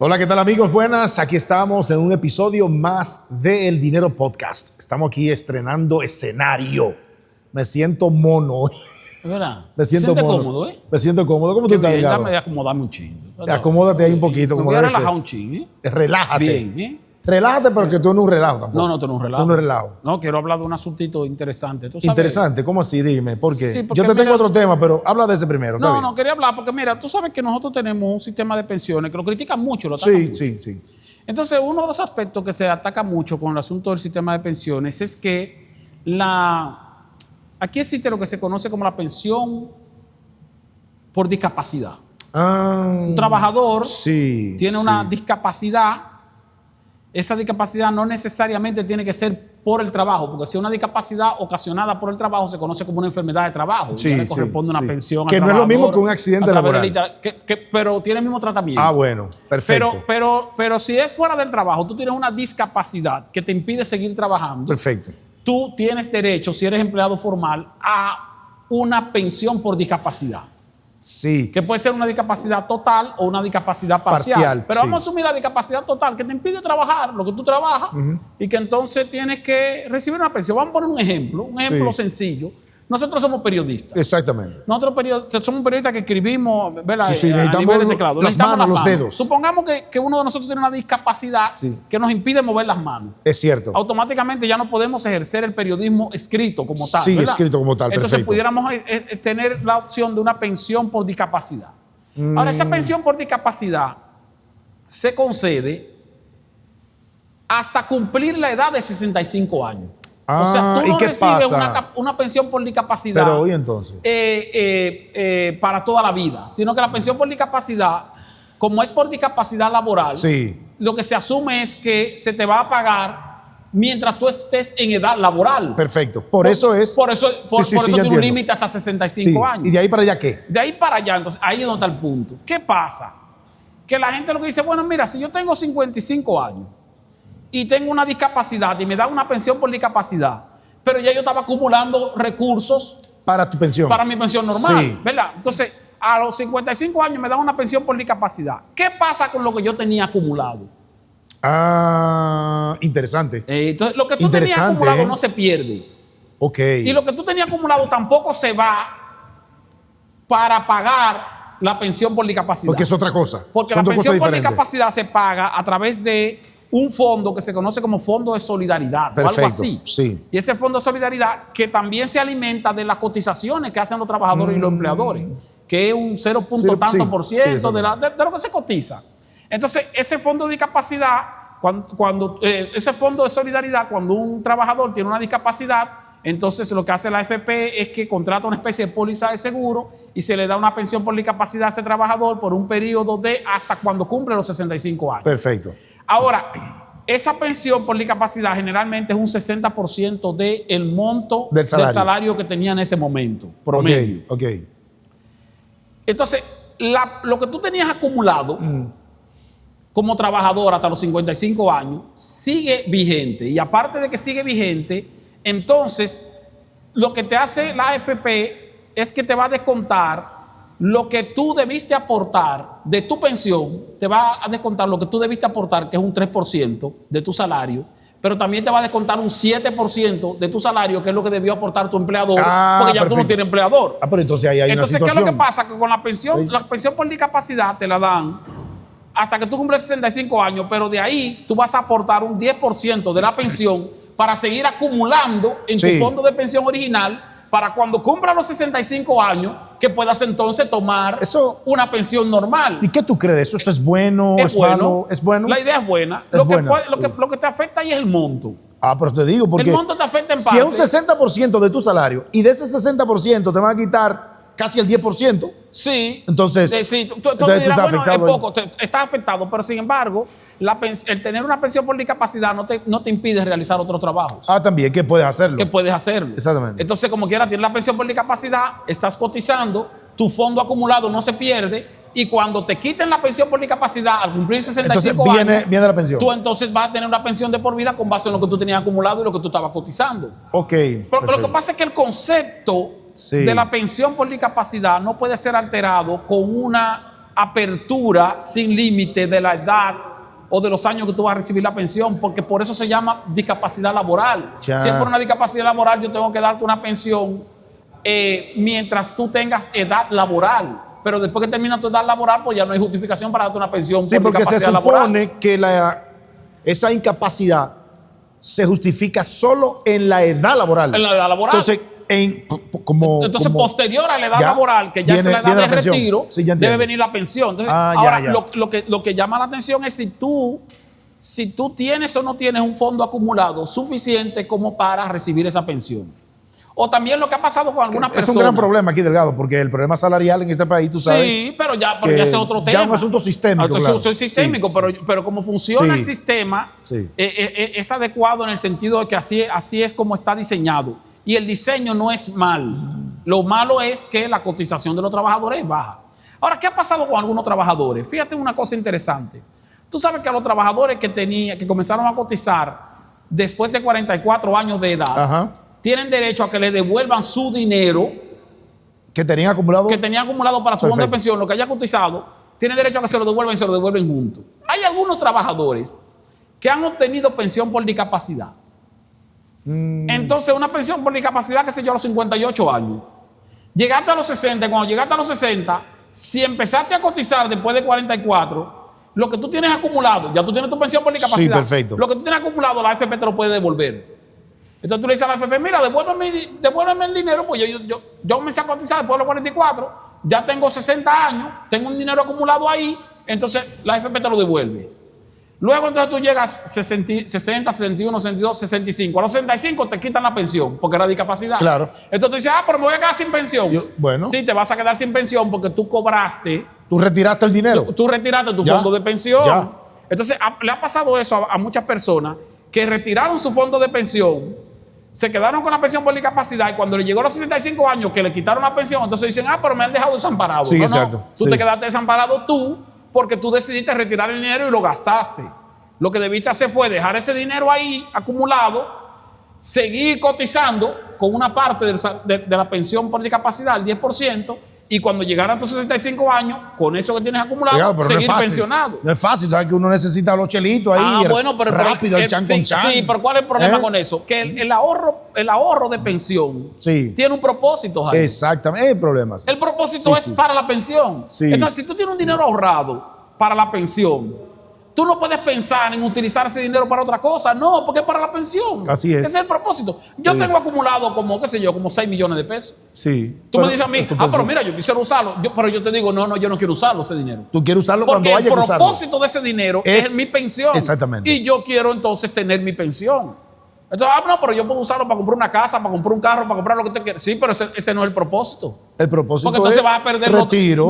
Hola, ¿qué tal amigos? Buenas, aquí estamos en un episodio más de El Dinero Podcast. Estamos aquí estrenando escenario. Me siento mono. Es verdad. Me siento mono. Cómodo, ¿eh? Me siento cómodo. ¿Cómo tú estás, Ricardo? Déjame acomodarme un chingo. Acomódate ahí un poquito. Me voy a relajar un chingo, ¿eh? Relájate. Bien, ¿eh? Relájate, pero que tú no es un relajo tampoco. No, tú no es un relajo. Tú no es relajo. No, quiero hablar de un asuntito interesante. ¿Tú sabes? Interesante, ¿cómo así? Dime, ¿por qué? Sí, porque yo te tengo mira, otro tema, pero habla de ese primero. ¿Está bien? No, quería hablar porque mira, tú sabes que nosotros tenemos un sistema de pensiones que lo critican mucho, lo atacan mucho. Sí. Entonces, uno de los aspectos que se ataca mucho con el asunto del sistema de pensiones es que aquí existe lo que se conoce como la pensión por discapacidad. Un trabajador tiene una discapacidad. Esa discapacidad no necesariamente tiene que ser por el trabajo, porque si es una discapacidad ocasionada por el trabajo, se conoce como una enfermedad de trabajo. Y le corresponde una pensión. Que no es lo mismo que un accidente laboral. Pero tiene el mismo tratamiento. Ah, bueno, perfecto. Pero si es fuera del trabajo, tú tienes una discapacidad que te impide seguir trabajando. Perfecto. Tú tienes derecho, si eres empleado formal, a una pensión por discapacidad. Sí. Que puede ser una discapacidad total o una discapacidad parcial. Pero vamos a asumir la discapacidad total, que te impide trabajar lo que tú trabajas y que entonces tienes que recibir una pensión. Vamos a poner un ejemplo sencillo. Nosotros somos periodistas. Exactamente. Nosotros somos periodistas que escribimos, ¿verdad? Necesitamos a nivel de teclado. las manos, los dedos. Supongamos que uno de nosotros tiene una discapacidad que nos impide mover las manos. Es cierto. Automáticamente ya no podemos ejercer el periodismo escrito como tal. Sí, ¿verdad? escrito como tal, Entonces perfecto. pudiéramos tener la opción de una pensión por discapacidad. Ahora, esa pensión por discapacidad se concede hasta cumplir la edad de 65 años. O sea, tú no recibes una pensión por discapacidad. Pero hoy entonces. Para toda la vida, sino que la pensión por discapacidad, como es por discapacidad laboral, lo que se asume es que se te va a pagar mientras tú estés en edad laboral. Perfecto. Por eso tiene un límite hasta 65 años. ¿Y de ahí para allá qué? De ahí para allá, entonces, ahí es donde está el punto. ¿Qué pasa? Que la gente lo que dice, bueno, mira, si yo tengo 55 años y tengo una discapacidad y me dan una pensión por discapacidad, pero ya yo estaba acumulando recursos para tu pensión. Para mi pensión normal, ¿verdad? Entonces, a los 55 años me dan una pensión por discapacidad. ¿Qué pasa con lo que yo tenía acumulado? Interesante. Entonces, lo que tú tenías acumulado no se pierde. Ok. Y lo que tú tenías acumulado tampoco se va para pagar la pensión por discapacidad. Porque es otra cosa. Porque la pensión por discapacidad se paga a través de un fondo que se conoce como Fondo de Solidaridad. Perfecto, o algo así. Sí. Y ese Fondo de Solidaridad que también se alimenta de las cotizaciones que hacen los trabajadores y los empleadores, que es un 0. Tanto por ciento de lo que se cotiza. Entonces, ese fondo de discapacidad, ese fondo de solidaridad, cuando un trabajador tiene una discapacidad, entonces lo que hace la AFP es que contrata una especie de póliza de seguro y se le da una pensión por discapacidad a ese trabajador por un periodo de hasta cuando cumple los 65 años. Perfecto. Ahora, esa pensión por discapacidad generalmente es un 60% del monto del salario que tenía en ese momento, promedio. Ok. Entonces, lo que tú tenías acumulado como trabajador hasta los 55 años sigue vigente. Y aparte de que sigue vigente, entonces lo que te hace la AFP es que te va a descontar lo que tú debiste aportar de tu pensión, te va a descontar lo que tú debiste aportar, que es un 3% de tu salario, pero también te va a descontar un 7% de tu salario, que es lo que debió aportar tu empleador, porque ya tú no tienes empleador. Pero entonces ahí hay una situación. ¿Qué es lo que pasa? Que con la pensión por discapacidad te la dan hasta que tú cumples 65 años, pero de ahí tú vas a aportar un 10% de la pensión para seguir acumulando en tu fondo de pensión original, para cuando cumpla los 65 años, que puedas entonces tomar una pensión normal. ¿Y qué tú crees? ¿Eso es bueno? ¿Es malo? ¿Es bueno? La idea es buena. Lo que te afecta ahí es el monto. Pero te digo, porque el monto te afecta en parte. Si es un 60% de tu salario y de ese 60% te van a quitar casi el 10%. Sí. Entonces, tú estás afectado. Es poco, estás afectado, pero sin embargo, el tener una pensión por discapacidad no te impide realizar otros trabajos. También, que puedes hacerlo. Que puedes hacerlo. Exactamente. Entonces, como quiera, tienes la pensión por discapacidad, estás cotizando, tu fondo acumulado no se pierde, y cuando te quiten la pensión por discapacidad al cumplir 65 años, viene la pensión. Tú entonces vas a tener una pensión de por vida con base en lo que tú tenías acumulado y lo que tú estabas cotizando. Ok. Pero lo que pasa es que el concepto de la pensión por discapacidad no puede ser alterado con una apertura sin límite de la edad o de los años que tú vas a recibir la pensión, porque por eso se llama discapacidad laboral. Ya. Si es por una discapacidad laboral, yo tengo que darte una pensión mientras tú tengas edad laboral. Pero después que termina tu edad laboral, pues ya no hay justificación para darte una pensión Sí, por porque se discapacidad supone laboral. que esa incapacidad se justifica solo en la edad laboral. En la edad laboral. Entonces, como posterior a la edad ya laboral, que ya es la edad viene de pensión. retiro, Sí, ya entiendo. debe venir la pensión. Entonces, Ya, ahora, ya. Lo que llama la atención es si tú tienes o no tienes un fondo acumulado suficiente como para recibir esa pensión. O también lo que ha pasado con algunas personas. Es un gran problema aquí, Delgado, porque el problema salarial en este país, tú sabes. Sí, pero ya ese es otro tema. Ya es un asunto sistémico. Claro. Es sistémico, Sí, pero como funciona Sí. el sistema, Sí. es adecuado en el sentido de que así es como está diseñado. Y el diseño no es mal. Lo malo es que la cotización de los trabajadores es baja. Ahora, ¿qué ha pasado con algunos trabajadores? Fíjate una cosa interesante. Tú sabes que a los trabajadores que comenzaron a cotizar después de 44 años de edad, Ajá. tienen derecho a que le devuelvan su dinero Que tenían acumulado. que tenía acumulado para su fondo de Perfecto. pensión, lo que haya cotizado, tiene derecho a que se lo devuelvan y se lo devuelven juntos. Hay algunos trabajadores que han obtenido pensión por discapacidad. Entonces, una pensión por discapacidad, qué sé yo, a los 58 años. Llegaste a los 60, cuando llegaste a los 60, si empezaste a cotizar después de 44, lo que tú tienes acumulado, ya tú tienes tu pensión por discapacidad. Sí, perfecto. Lo que tú tienes acumulado, la AFP te lo puede devolver. Entonces tú le dices a la AFP, mira, devuélveme el dinero, pues yo comencé a cotizar después de los 44, ya tengo 60 años, tengo un dinero acumulado ahí, entonces la AFP te lo devuelve. Luego entonces tú llegas 60, 61, 62, 65. A los 65 te quitan la pensión porque era discapacidad. Claro. Entonces tú dices, pero me voy a quedar sin pensión. Bueno. Sí, te vas a quedar sin pensión porque tú cobraste, Tú retiraste el dinero. tú retiraste tu Ya. fondo de pensión. Ya. Entonces le ha pasado eso a muchas personas que retiraron su fondo de pensión, se quedaron con la pensión por discapacidad y cuando le llegó a los 65 años que le quitaron la pensión, entonces dicen, pero me han dejado desamparado. Sí, No, exacto. tú Sí. te quedaste desamparado tú porque tú decidiste retirar el dinero y lo gastaste. Lo que debiste hacer fue dejar ese dinero ahí acumulado, seguir cotizando con una parte de la pensión por discapacidad, el 10%, y cuando llegaran a tus 65 años, con eso que tienes acumulado, Oiga, pero seguir no es fácil. pensionado. No es fácil, sabes que uno necesita los chelitos ahí. Pero rápido, el chan sí, con chan. Sí, pero ¿cuál es el problema ¿Eh? con eso? Que el ahorro de pensión Sí. tiene un propósito, Jaime. Exactamente, hay problemas. El propósito Sí, es sí. para la pensión. Sí. Entonces, si tú tienes un dinero ahorrado para la pensión, tú no puedes pensar en utilizar ese dinero para otra cosa. No, porque es para la pensión. Así es. Ese es el propósito. Yo Sí. tengo acumulado como, qué sé yo, como 6 millones de pesos. Sí. Tú me dices a mí, tu pero pensión. mira, yo quisiera usarlo. Pero yo te digo, no, yo no quiero usarlo ese dinero. Tú quieres usarlo Porque cuando el haya que usarlo. propósito de ese dinero es mi pensión. Exactamente. Y yo quiero entonces tener mi pensión. Entonces, no, pero yo puedo usarlo para comprar una casa, para comprar un carro, para comprar lo que te quieras. Sí, pero ese no es el propósito. El propósito Porque entonces es vas a perder retiro.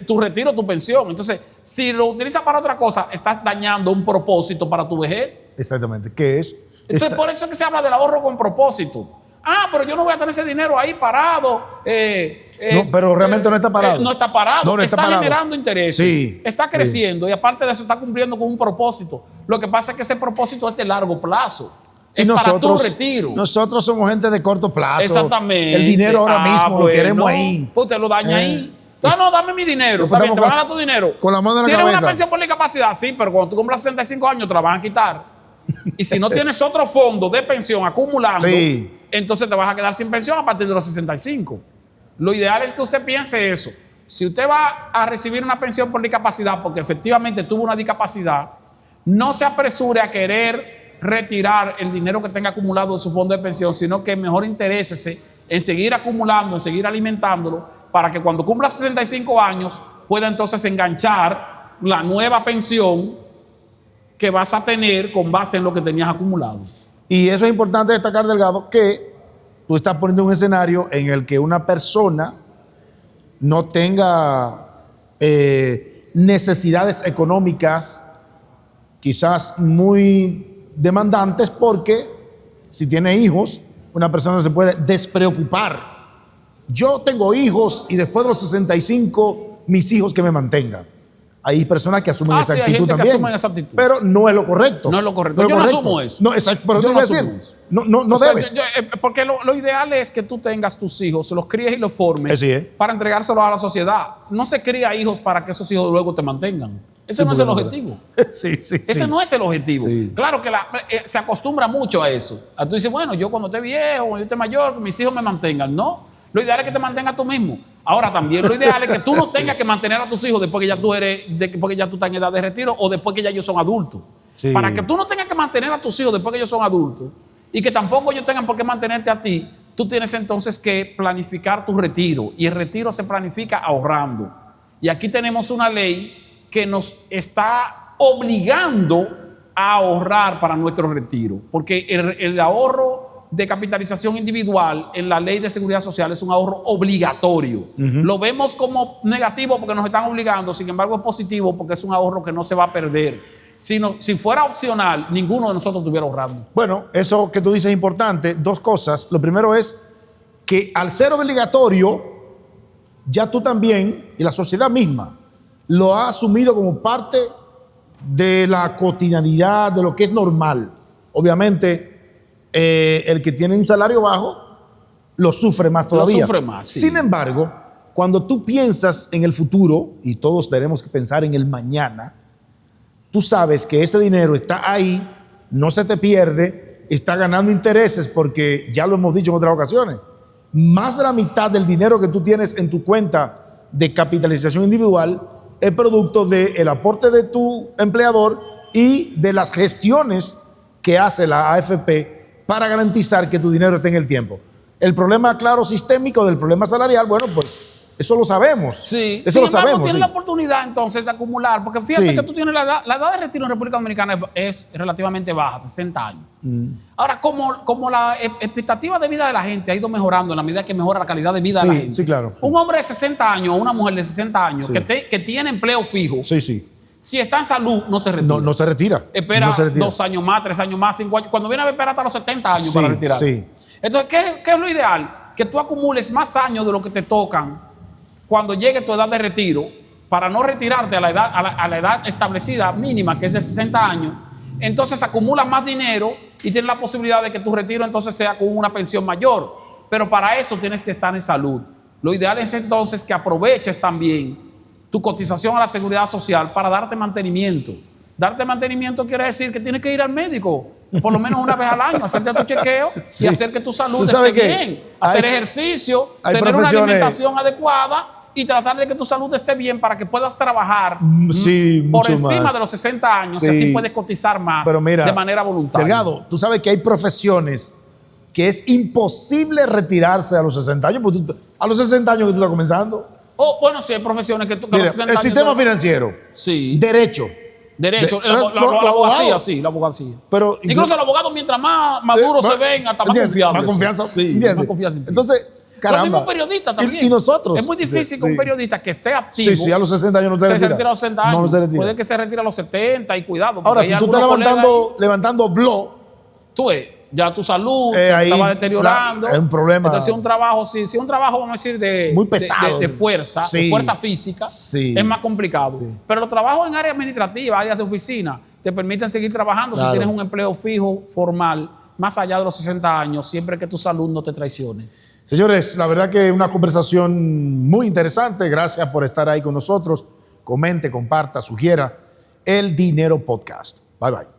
tu retiro, tu pensión. Entonces, si lo utilizas para otra cosa, estás dañando un propósito para tu vejez. Exactamente. ¿Qué es? Entonces, por eso es que se habla del ahorro con propósito. Pero yo no voy a tener ese dinero ahí parado. No, pero realmente no está parado. No está parado. No, no está parado. Generando intereses. Sí, Está sí. creciendo y aparte de eso está cumpliendo con un propósito. Lo que pasa es que ese propósito es de largo plazo. Es para tu retiro. Nosotros somos gente de corto plazo. Exactamente. El dinero ahora mismo lo queremos ahí. Pues te lo daña ahí. Entonces, no, dame mi dinero. Después Está bien, estamos te van a dar tu dinero. con la mano en la ¿Tienes cabeza. una pensión por discapacidad? Sí, pero cuando tú cumplas 65 años te la van a quitar. Y si no tienes otro fondo de pensión acumulando, Sí. entonces te vas a quedar sin pensión a partir de los 65. Lo ideal es que usted piense eso. Si usted va a recibir una pensión por discapacidad porque efectivamente tuvo una discapacidad, no se apresure a querer retirar el dinero que tenga acumulado en su fondo de pensión, sino que mejor interésese en seguir acumulando, en seguir alimentándolo, para que cuando cumpla 65 años pueda entonces enganchar la nueva pensión que vas a tener con base en lo que tenías acumulado. Y eso es importante destacar, Delgado, que tú estás poniendo un escenario en el que una persona no tenga necesidades económicas quizás muy demandantes, porque si tiene hijos, una persona se puede despreocupar. Yo tengo hijos y después de los 65, mis hijos que me mantengan. Hay personas que asumen esa sí, hay actitud gente que también. asumen esa actitud. Pero no es lo correcto. No es lo correcto. No es Yo no correcto. asumo eso. No, exacto. Pero Yo te no iba a asumo decir, eso. no O sea, debes. porque lo ideal es que tú tengas tus hijos, los críes y los formes Así es. para entregárselos a la sociedad. No se cría hijos para que esos hijos luego te mantengan. Ese no es el objetivo. Sí, sí, Ese no es el objetivo. Sí. Claro que se acostumbra mucho a eso. Tú dices, bueno, yo cuando esté viejo, cuando yo esté mayor, mis hijos me mantengan. No, lo ideal es que te mantengas tú mismo. Ahora también lo ideal es que tú no tengas que mantener a tus hijos después que ya porque ya tú estás en edad de retiro o después que ya ellos son adultos. Sí. Para que tú no tengas que mantener a tus hijos después que ellos son adultos y que tampoco ellos tengan por qué mantenerte a ti, tú tienes entonces que planificar tu retiro. Y el retiro se planifica ahorrando. Y aquí tenemos una ley que nos está obligando a ahorrar para nuestro retiro. Porque el ahorro de capitalización individual en la ley de seguridad social es un ahorro obligatorio. Lo vemos como negativo porque nos están obligando, sin embargo es positivo porque es un ahorro que no se va a perder. Si fuera opcional, ninguno de nosotros estuviera ahorrando. Bueno, eso que tú dices es importante. Dos cosas. Lo primero es que al ser obligatorio, ya tú también, y la sociedad misma, lo ha asumido como parte de la cotidianidad, de lo que es normal. Obviamente, el que tiene un salario bajo lo sufre más todavía. Lo sufre más, sí. Sin embargo, cuando tú piensas en el futuro, y todos tenemos que pensar en el mañana, tú sabes que ese dinero está ahí, no se te pierde, está ganando intereses porque, ya lo hemos dicho en otras ocasiones, más de la mitad del dinero que tú tienes en tu cuenta de capitalización individual es producto del aporte de tu empleador y de las gestiones que hace la AFP para garantizar que tu dinero esté en el tiempo. El problema, claro, sistémico del problema salarial, bueno, pues eso lo sabemos. Sí, eso sin lo embargo, sabemos. tienes Sí. la oportunidad entonces de acumular, porque fíjate Sí. que tú tienes la edad de retiro en República Dominicana es relativamente baja, 60 años. Ahora, como la expectativa de vida de la gente ha ido mejorando en la medida que mejora la calidad de vida de la Sí, gente. sí, claro. Un hombre de 60 años o una mujer de 60 años Sí. que tiene empleo fijo, Sí, sí. si está en salud, no se retira. No se retira. Espera No se retira. 2 años más, 3 años más, 5 años. Cuando viene a ver, espera hasta los 70 años Sí, para retirarse. sí. Entonces, ¿qué es lo ideal? Que tú acumules más años de lo que te tocan cuando llegue tu edad de retiro, para no retirarte a la edad establecida mínima, que es de 60 años. Entonces acumulas más dinero y tienes la posibilidad de que tu retiro entonces sea con una pensión mayor. Pero para eso tienes que estar en salud. Lo ideal es entonces que aproveches también tu cotización a la seguridad social para darte mantenimiento. Darte mantenimiento quiere decir que tienes que ir al médico por lo menos una vez al año, hacerte tu chequeo Sí. y hacer que tu salud ¿Tú sabes esté qué? bien, hacer Hay- ejercicio, hay tener una profesiones- alimentación adecuada y tratar de que tu salud esté bien para que puedas trabajar Sí, por mucho encima más. de los 60 años Sí. y así puedes cotizar más Pero mira, de manera voluntaria. Delgado, tú sabes que hay profesiones que es imposible retirarse a los 60 años, porque a los 60 años que tú estás comenzando. Bueno, sí, hay profesiones que tú... que a Mira, los 60 el años sistema tú- financiero, Sí. derecho. Derecho, De- la los abogacía, abogados. sí, la abogacía. Pero Incluso los abogados, mientras más maduros se ven, hasta más ¿entiendes? confiables. Más confianza, Sí, ¿entiendes? más confianza. Entonces, caramba. Los mismos periodistas también. Y nosotros. Es muy difícil que un Sí. periodista que esté activo. Sí, sí, a los 60 años no se retira. retira a los 60 años. No se retira. Puede que se retire a los 70 y cuidado. porque Ahora, hay si tú estás algunos colegas levantando blog, ahí, tú ves, ya tu salud se ahí estaba deteriorando. es un problema. Entonces, si un trabajo, si un trabajo, vamos a decir, Muy pesado. de fuerza, Sí. de fuerza física, Sí. es más complicado. Sí. Pero los trabajos en áreas administrativas, áreas de oficina, te permiten seguir trabajando Claro. si tienes un empleo fijo, formal, más allá de los 60 años, siempre que tu salud no te traicione. Señores, la verdad que una conversación muy interesante. Gracias por estar ahí con nosotros. Comente, comparta, sugiera El Dinero Podcast. Bye, bye.